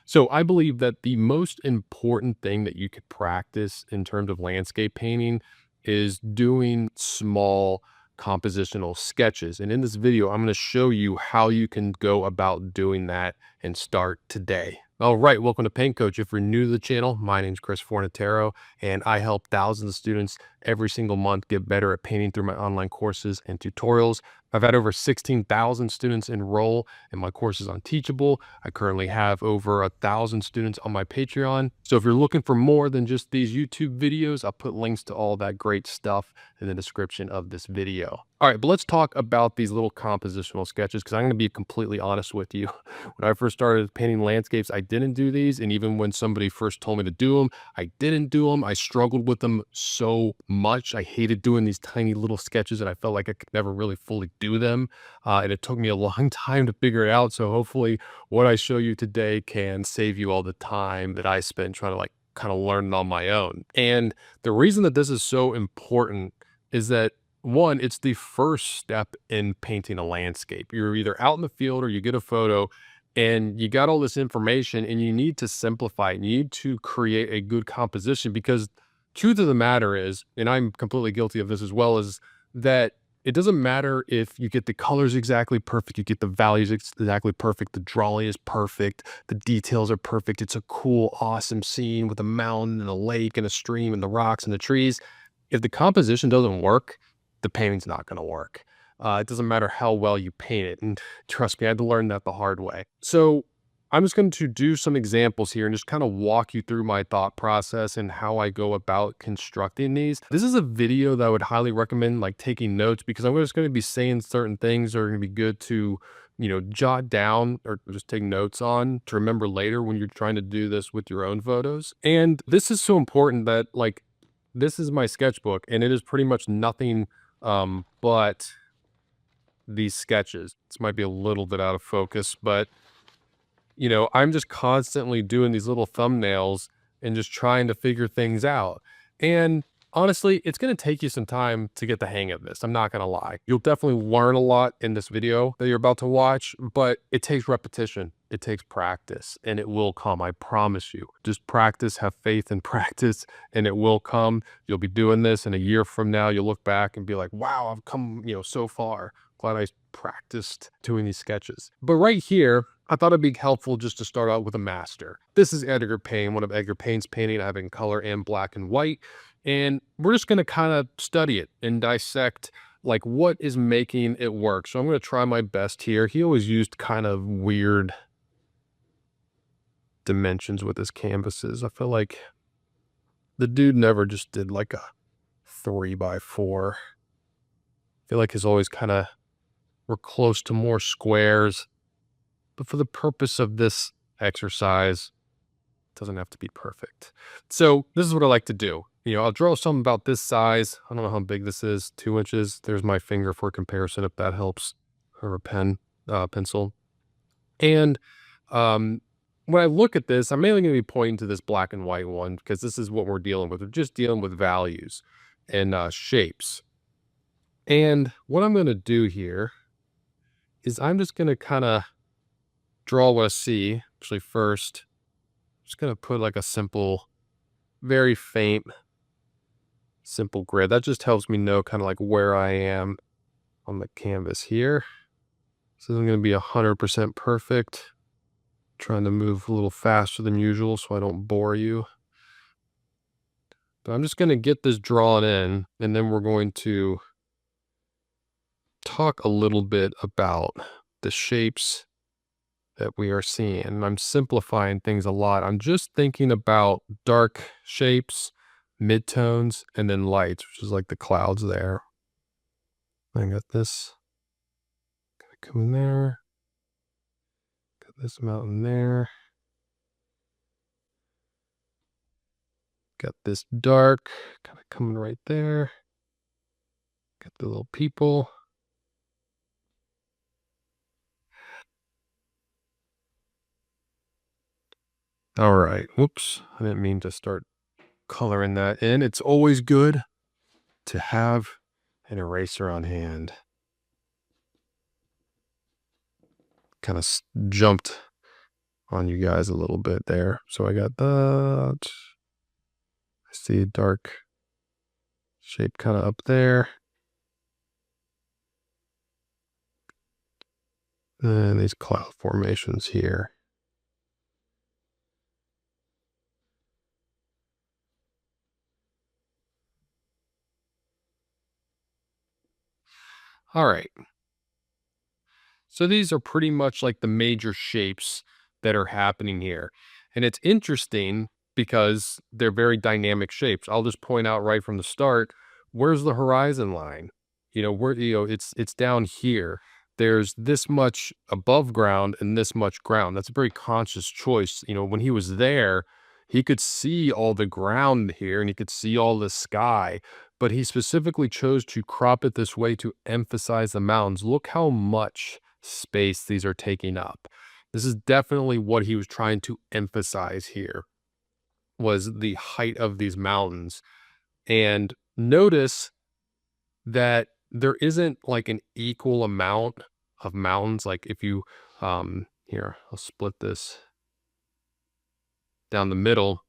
So I believe that the most important thing that you could practice in terms of landscape painting is doing small compositional sketches. And in this video, I'm going to show you how you can go about doing that and start today. All right, welcome to Paint Coach. If you're new to the channel, my name is Chris Fornatero, and I help thousands of students every single month get better at painting through my online courses and tutorials. I've had over 16,000 students enroll in my courses on Teachable. I currently have over 1,000 students on my Patreon. So if you're looking for more than just these YouTube videos, I'll put links to all that great stuff in the description of this video. All right, but let's talk about these little compositional sketches because I'm going to be completely honest with you. When I first started painting landscapes, I didn't do these. And even when somebody first told me to do them, I didn't do them. I struggled with them so much. I hated doing these tiny little sketches and I felt like I could never really fully do them. And it took me a long time to figure it out. So hopefully what I show you today can save you all the time that I spent trying to kind of learn it on my own. And the reason that this is so important is that one, it's the first step in painting a landscape. You're either out in the field or you get a photo and you got all this information and you need to simplify it. You need to create a good composition because truth of the matter is, and I'm completely guilty of this as well, is that it doesn't matter if you get the colors exactly perfect, you get the values exactly perfect, the drawing is perfect, the details are perfect. It's a cool, awesome scene with a mountain and a lake and a stream and the rocks and the trees. If the composition doesn't work, the painting's not going to work. It doesn't matter how well you paint it. And trust me, I had to learn that the hard way. So I'm just going to do some examples here and just kind of walk you through my thought process and how I go about constructing these. This is a video that I would highly recommend taking notes because I'm just going to be saying certain things that are going to be good to, jot down or just take notes on to remember later when you're trying to do this with your own photos. And this is so important that this is my sketchbook and it is pretty much nothing but these sketches. This might be a little bit out of focus, but I'm just constantly doing these little thumbnails and just trying to figure things out. And honestly, it's going to take you some time to get the hang of this. I'm not going to lie. You'll definitely learn a lot in this video that you're about to watch, but it takes repetition. It takes practice and it will come. I promise you. Just practice, have faith in practice, and it will come. You'll be doing this and a year from now, you'll look back and be like, wow, I've come, so far. Glad I practiced doing these sketches. But right here, I thought it'd be helpful just to start out with a master. This is Edgar Payne, one of Edgar Payne's painting. I have in color and black and white. And we're just going to kind of study it and dissect what is making it work. So I'm going to try my best here. He always used kind of weird dimensions with his canvases. I feel like the dude never just did a 3x4. I feel like his always kind of were close to more squares. But for the purpose of this exercise, it doesn't have to be perfect. So this is what I like to do. I'll draw something about this size. I don't know how big this is, 2 inches. There's my finger for comparison, if that helps, or a pencil. And when I look at this, I'm mainly going to be pointing to this black and white one because this is what we're dealing with. We're just dealing with values and shapes. And what I'm going to do here is I'm just going to kind of draw what I see. Actually, first, I'm just going to put a simple, very faint, simple grid. That just helps me know kind of where I am on the canvas here. So I'm going to be 100% perfect. Trying to move a little faster than usual so I don't bore you. But I'm just going to get this drawn in, and then we're going to talk a little bit about the shapes that we are seeing. And I'm simplifying things a lot. I'm just thinking about dark shapes, midtones, and then lights, which is the clouds there. I got this. Gotta come in there. Got this mountain there. Got this dark kind of coming right there. Got the little people. All right. Whoops. I didn't mean to start coloring that in. It's always good to have an eraser on hand. Kind of jumped on you guys a little bit there. So I got that. I see a dark shape kind of up there. And these cloud formations here. All right. So these are pretty much like the major shapes that are happening here. And it's interesting because they're very dynamic shapes. I'll just point out right from the start, where's the horizon line? It's down here. There's this much above ground and this much ground. That's a very conscious choice. When he was there, he could see all the ground here and he could see all the sky, but he specifically chose to crop it this way to emphasize the mountains. Look how much space these are taking up. This is definitely what he was trying to emphasize here, was the height of these mountains. And notice that there isn't like an equal amount of mountains. Like if you here, I'll split this down the middle.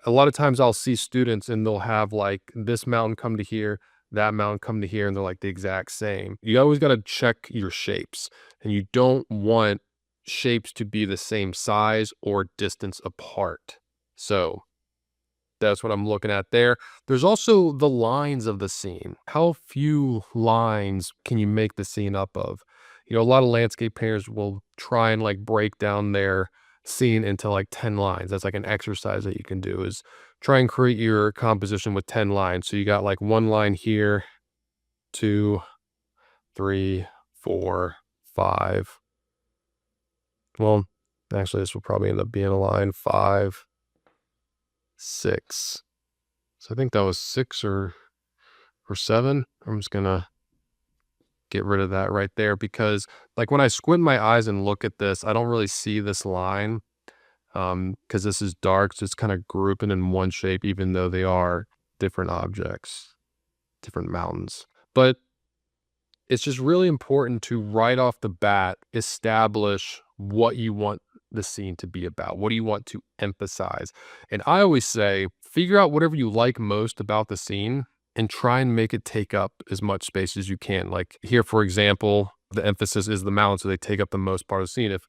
A lot of times I'll see students and they'll have like this mountain come to here, that mountain come to here, and they're like the exact same. You always got to check your shapes, and you don't want shapes to be the same size or distance apart. So that's what I'm looking at there. There's also the lines of the scene. How few lines can you make the scene up of? A lot of landscape painters will try and like break down their scene into like 10 lines. That's like an exercise that you can do, is try and create your composition with 10 lines. So you got like one line here, 2, 3, 4, 5. Well, actually this will probably end up being a line 5, 6. So I think that was 6 or 7. I'm just gonna get rid of that right there, because like when I squint my eyes and look at this, I don't really see this line, because this is dark. So it's kind of grouping in one shape, even though they are different objects, different mountains. But it's just really important to right off the bat establish what you want the scene to be about. What do you want to emphasize? And I always say, figure out whatever you like most about the scene and try and make it take up as much space as you can. Like here, for example, the emphasis is the mountains, so they take up the most part of the scene. If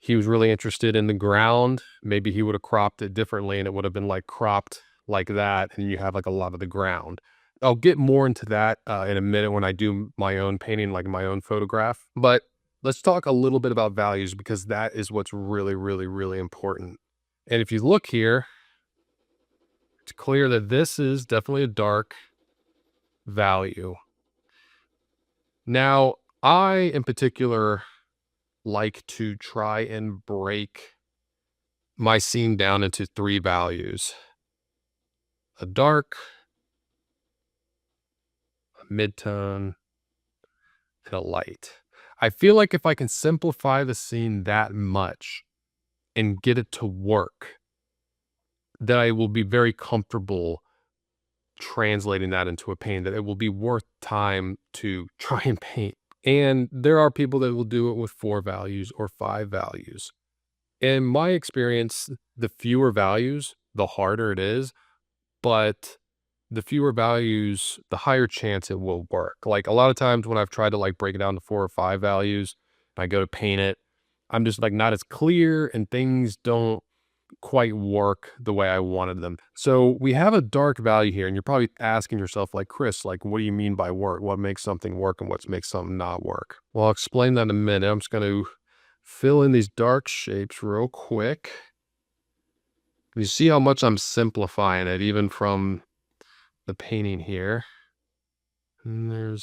he was really interested in the ground, maybe he would have cropped it differently and it would have been like cropped like that, and you have like a lot of the ground. I'll get more into that in a minute when I do my own painting, like my own photograph. But let's talk a little bit about values, because that is what's really, really, really important. And if you look here, it's clear that this is definitely a dark value. Now, I in particular like to try and break my scene down into 3 values: a dark, a midtone, and a light. I feel like if I can simplify the scene that much and get it to work, then I will be very comfortable translating that into a painting, that it will be worth time to try and paint. And there are people that will do it with 4 values or 5 values. In my experience, the fewer values, the harder it is, but the fewer values, the higher chance it will work. Like a lot of times when I've tried to like break it down to 4 or 5 values, I go to paint it, I'm just like not as clear and things don't quite work the way I wanted them. So we have a dark value here, and you're probably asking yourself like, Chris, like, what do you mean by work? What makes something work and what makes something not work? Well, I'll explain that in a minute. I'm just going to fill in these dark shapes real quick. You see how much I'm simplifying it, even from the painting here. And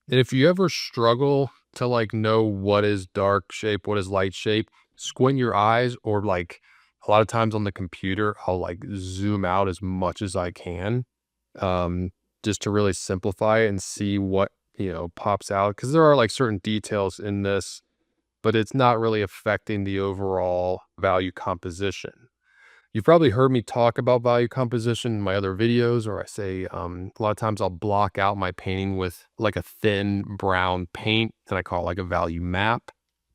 if you ever struggle to like know what is dark shape, what is light shape, squint your eyes, or like a lot of times on the computer, I'll like zoom out as much as I can, just to really simplify it and see what, pops out. Cause there are like certain details in this, but it's not really affecting the overall value composition. You've probably heard me talk about value composition in my other videos, or I say a lot of times I'll block out my painting with like a thin brown paint, and I call it like a value map.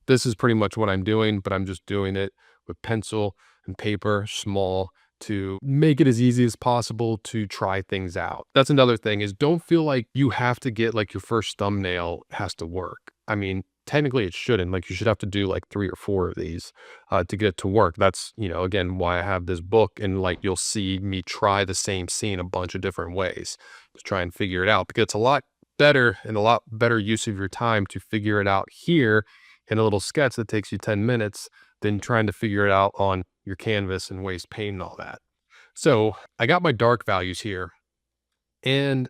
this is pretty much what I'm doing, but I'm just doing it with pencil and paper, small, to make it as easy as possible to try things out. That's another thing, is don't feel like you have to get like your first thumbnail has to work. I mean, technically it shouldn't. Like, you should have to do like 3 or 4 of these to get it to work. That's, again, why I have this book, and like you'll see me try the same scene a bunch of different ways to try and figure it out, because it's a lot better and a lot better use of your time to figure it out here in a little sketch that takes you 10 minutes than trying to figure it out on your canvas and waste paint and all that. So I got my dark values here, and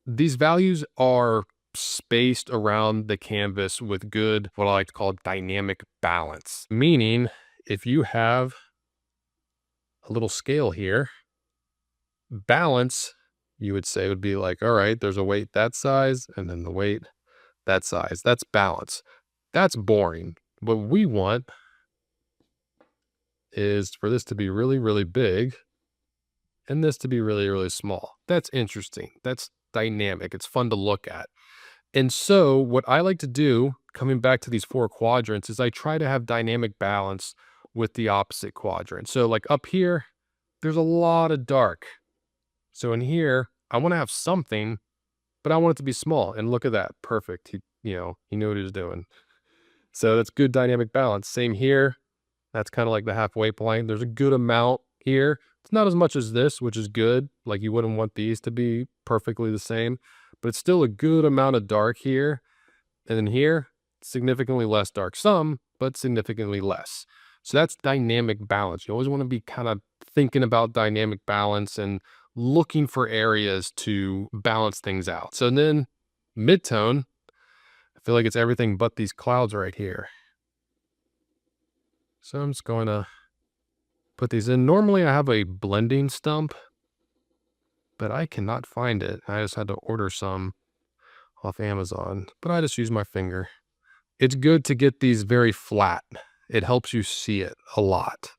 these values are spaced around the canvas with good, what I like to call dynamic balance. Meaning, if you have a little scale here, balance, you would say, would be like, all right, there's a weight that size, and then the weight that size. That's balance. That's boring. What we want is for this to be really, really big and this to be really, really small. That's interesting. That's dynamic. It's fun to look at. And so what I like to do, coming back to these 4 quadrants, is I try to have dynamic balance with the opposite quadrant. So like up here, there's a lot of dark. So in here, I want to have something, but I want it to be small. And look at that. Perfect. He knew what he was doing. So that's good dynamic balance. Same here. That's kind of like the halfway point. There's a good amount here. It's not as much as this, which is good. Like, you wouldn't want these to be perfectly the same, but it's still a good amount of dark here. And then here, significantly less dark. Some, but significantly less. So that's dynamic balance. You always want to be kind of thinking about dynamic balance and looking for areas to balance things out. So then midtone, I feel like it's everything but these clouds right here. So I'm just going to put these in. Normally I have a blending stump, but I cannot find it. I just had to order some off Amazon, but I just use my finger. It's good to get these very flat. It helps you see it a lot.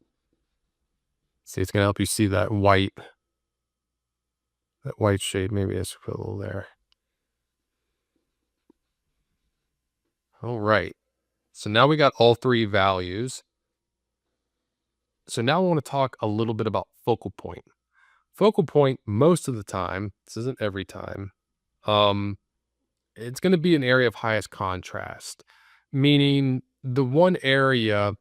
See, it's going to help you see that white shade. Maybe I should put a little there. All right. So now we got all 3 values. So now I want to talk a little bit about focal point. Focal point, most of the time, this isn't every time, it's going to be an area of highest contrast, meaning the one area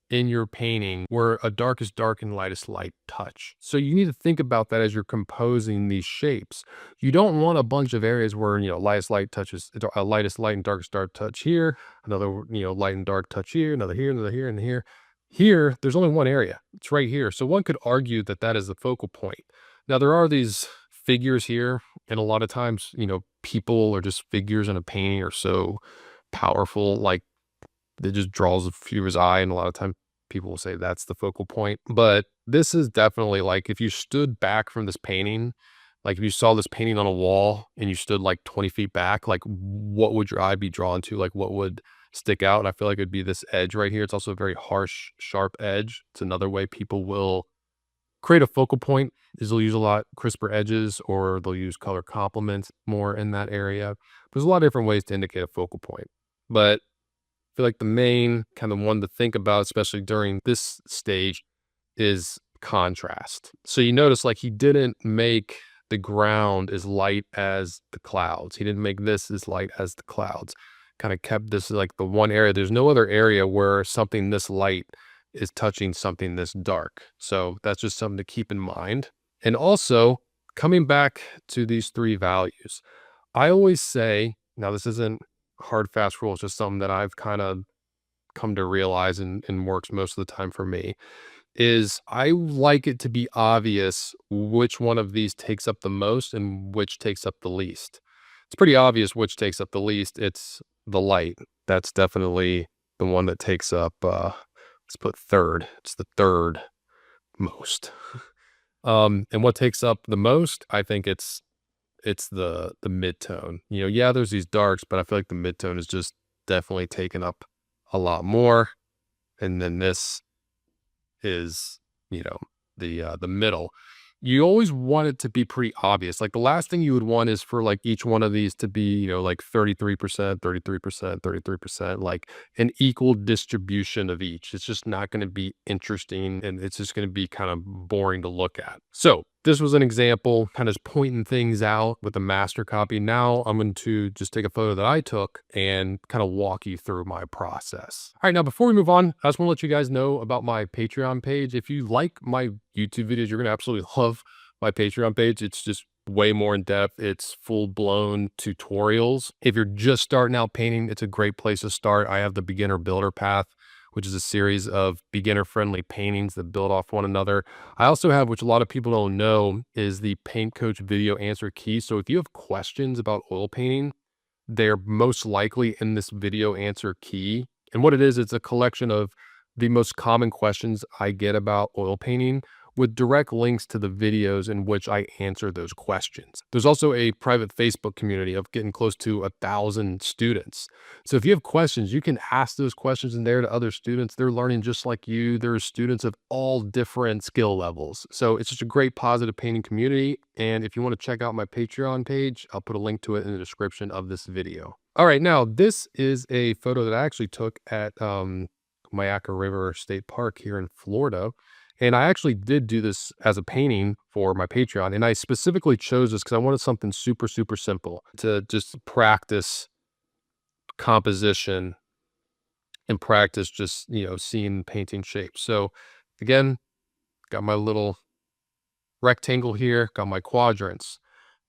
in your painting where a darkest dark and lightest light touch. So you need to think about that as you're composing these shapes. You don't want a bunch of areas where, lightest light touches, lightest light and darkest dark touch here, another, light and dark touch here, another here, and here. Here, there's only one area. It's right here. So one could argue that that is the focal point. Now, there are these figures here, and a lot of times, people or just figures in a painting are so powerful, like it just draws a viewer's eye, and a lot of times people will say that's the focal point. But this is definitely, like, if you stood back from this painting, like if you saw this painting on a wall and you stood like 20 feet back, like what would your eye be drawn to? Like what would stick out? And I feel like it'd be this edge right here. It's also a very harsh, sharp edge. It's another way people will create a focal point, is they'll use a lot crisper edges, or they'll use color complements more in that area. There's a lot of different ways to indicate a focal point, but I feel like the main kind of one to think about, especially during this stage, is contrast. So you notice, like, he didn't make the ground as light as the clouds. He didn't make this as light as the clouds. Kind of kept this like the one area. There's no other area where something this light is touching something this dark. So that's just something to keep in mind. And also, coming back to these 3 values, I always say, now this isn't a hard, fast rule, it's just something that I've kind of come to realize and works most of the time for me, is I like it to be obvious which one of these takes up the most and which takes up the least. It's pretty obvious which takes up the least. It's the light. That's definitely the one that takes up, let's put third. It's the third most. And what takes up the most, I think it's the midtone. Yeah, there's these darks, but I feel like the midtone is just definitely taken up a lot more. And then this is, the middle. you always want it to be pretty obvious. Like the last thing you would want is for like each one of these to be, like 33%, 33%, 33%, like an equal distribution of each. It's just not going to be interesting and it's just going to be kind of boring to look at. So this was an example, kind of pointing things out with a master copy. Now I'm going to just take a photo that I took and kind of walk you through my process. All right, now before we move on, I just want to let you guys know about my Patreon page. If you like my YouTube videos, you're going to absolutely love my Patreon page. It's just way more in depth. It's full blown tutorials. If you're just starting out painting, it's a great place to start. I have the beginner builder path, which is a series of beginner friendly paintings that build off one another. I also have, which a lot of people don't know, is the Paint Coach video answer key. So if you have questions about oil painting, they're most likely in this video answer key. And what it is, it's a collection of the most common questions I get about oil painting with direct links to the videos in which I answer those questions. There's also a private Facebook community of getting close to 1,000 students. So if you have questions, you can ask those questions in there to other students. They're learning just like you. There are students of all different skill levels. So it's just a great positive painting community. And if you want to check out my Patreon page, I'll put a link to it in the description of this video. All right, now this is a photo that I actually took at Mayaca River State Park here in Florida. And I actually did do this as a painting for my Patreon. And I specifically chose this because I wanted something super, super simple to just practice composition and practice just, seeing painting shapes. So again, got my little rectangle here, got my quadrants.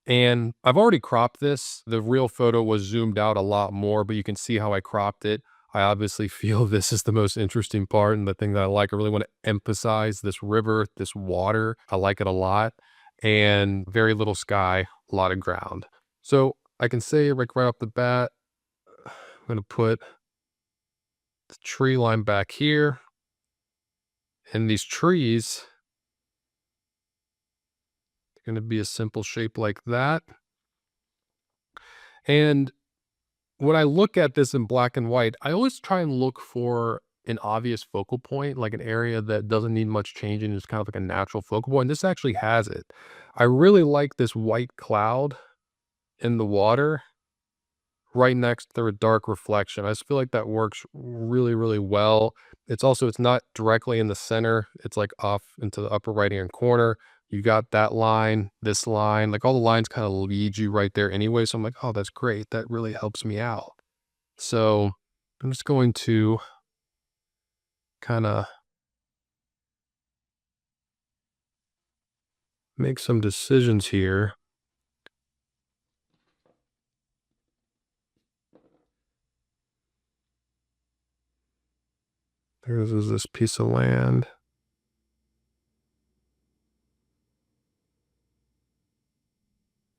And I've already cropped this. The real photo was zoomed out a lot more, but you can see how I cropped it. I obviously feel this is the most interesting part and the thing that I like. I really want to emphasize this river, this water. I like it a lot. And very little sky, a lot of ground. So I can say like right off the bat, I'm going to put the tree line back here. And these trees are going to be a simple shape like that. And when I look at this in black and white, I always try and look for an obvious focal point, like an area that doesn't need much changing. It's kind of like a natural focal point. And this actually has it. I really like this white cloud in the water right next to a dark reflection. I just feel like that works really, really well. It's not directly in the center. It's like off into the upper right hand corner. You got that line, this line, like all the lines kind of lead you right there anyway. So I'm like, oh, that's great. That really helps me out. So I'm just going to kind of make some decisions here. There's this piece of land.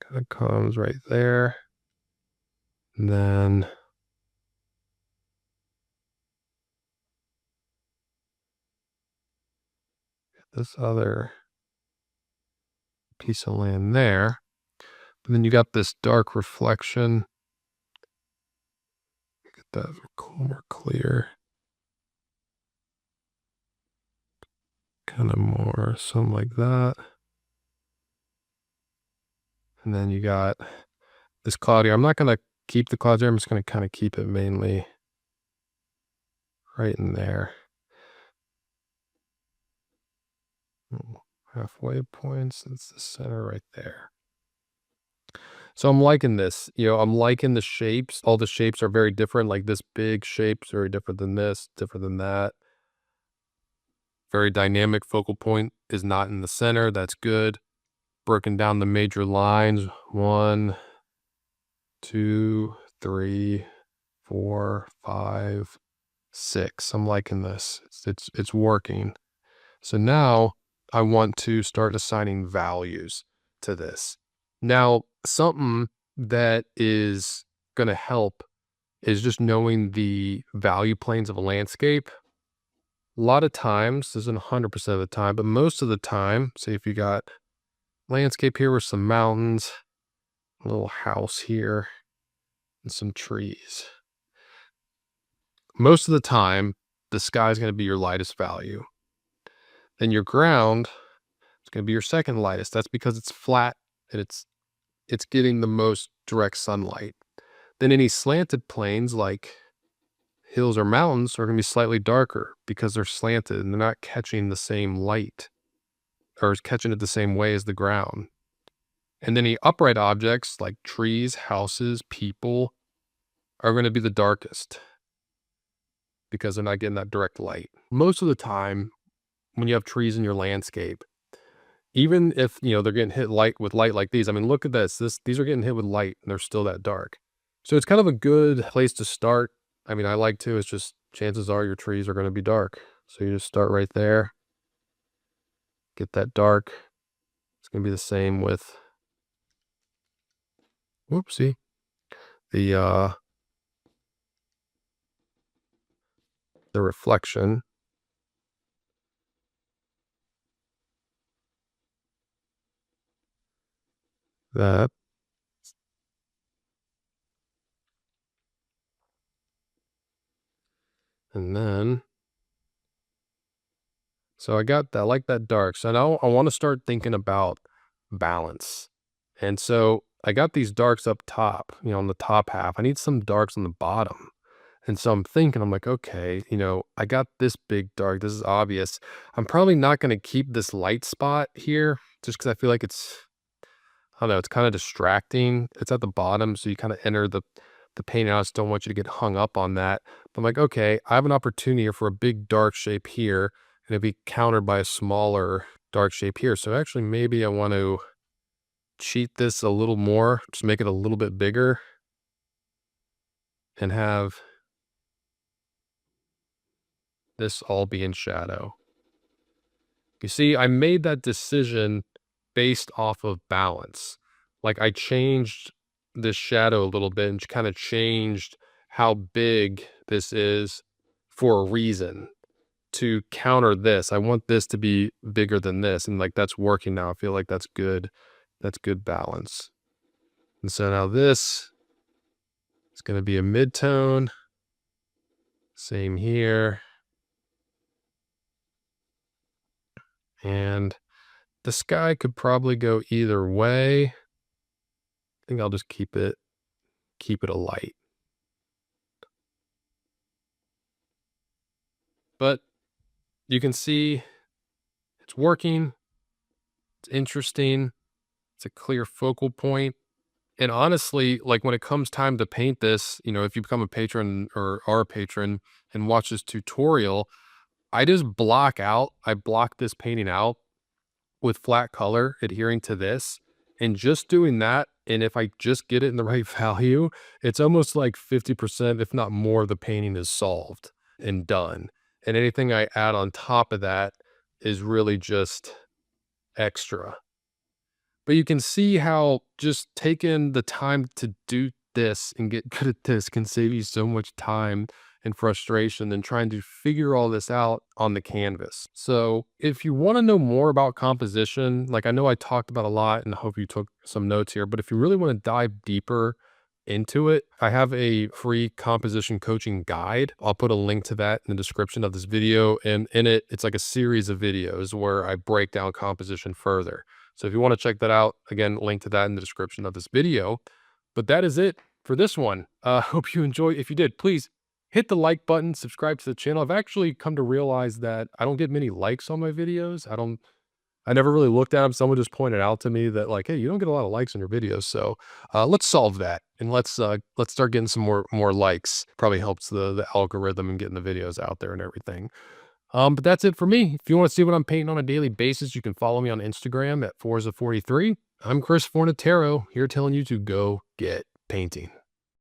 Kind of comes right there. And then this other piece of land there. And then you got this dark reflection. Get that more clear. Kind of more, something like that. And then you got this cloud here. I'm not going to keep the clouds here. I'm just going to kind of keep it mainly right in there. Halfway points, it's the center right there. So I'm liking this, I'm liking the shapes. All the shapes are very different. Like this big shape's very different than this, different than that. Very dynamic focal point is not in the center. That's good. Broken down the major lines. 1, 2, 3, 4, 5, 6. I'm liking this. It's working. So now I want to start assigning values to this. Now, something that is going to help is just knowing the value planes of a landscape. A lot of times, this isn't 100% of the time, but most of the time, say if you got landscape here with some mountains, a little house here, and some trees. Most of the time, the sky is going to be your lightest value. Then your ground It's going to be your second lightest. That's because it's flat and it's getting the most direct sunlight. Then any slanted planes like hills or mountains are going to be slightly darker because they're slanted and they're not catching the same light or catching it the same way as the ground. And then the upright objects like trees, houses, people are going to be the darkest because they're not getting that direct light. Most of the time, when you have trees in your landscape, even if, they're getting hit with light like these, I mean, look at this. These are getting hit with light and they're still that dark. So it's kind of a good place to start. I mean, I like to, it's just chances are your trees are going to be dark. So you just start right there, get that dark. It's going to be the same with, whoopsie, the reflection. That. And then, so I like that dark. So now I want to start thinking about balance. And so I got these darks up top, on the top half. I need some darks on the bottom. And so I'm thinking, I'm like, okay, I got this big dark. This is obvious. I'm probably not going to keep this light spot here just because I feel like I don't know, it's kind of distracting. It's at the bottom. So you kind of enter the paint. I just don't want you to get hung up on that. But I'm like, okay, I have an opportunity here for a big dark shape here and it'd be countered by a smaller dark shape here. So actually maybe I want to cheat this a little more, just make it a little bit bigger and have this all be in shadow. You see, I made that decision based off of balance. Like I changed this shadow a little bit and kind of changed how big this is for a reason to counter this. I want this to be bigger than this. And like, that's working now. I feel like that's good. That's good balance. And so now this is going to be a mid-tone. Same here. And the sky could probably go either way. I think I'll just keep it a light. But you can see it's working. It's interesting. It's a clear focal point. And honestly, like when it comes time to paint this, if you become a patron or are a patron and watch this tutorial, I block this painting out with flat color adhering to this and just doing that. And if I just get it in the right value, it's almost like 50%, if not more, of the painting is solved and done. And anything I add on top of that is really just extra. But you can see how just taking the time to do this and get good at this can save you so much time and frustration than trying to figure all this out on the canvas. So if you want to know more about composition, like I know I talked about a lot and I hope you took some notes here, but if you really want to dive deeper into it, I have a free composition coaching guide. I'll put a link to that in the description of this video. And in it, it's like a series of videos where I break down composition further. So if you want to check that out, again, link to that in the description of this video. But that is it for this one. Hope you enjoy. If you did, please hit the like button, subscribe to the channel. I've actually come to realize that I don't get many likes on my videos. I never really looked at them. Someone just pointed out to me that like, hey, you don't get a lot of likes on your videos. So let's solve that and let's start getting some more likes. Probably helps the algorithm and getting the videos out there and everything. But that's it for me. If you want to see what I'm painting on a daily basis, you can follow me on Instagram at Forza43. I'm Chris Fornatero, here telling you to go get painting.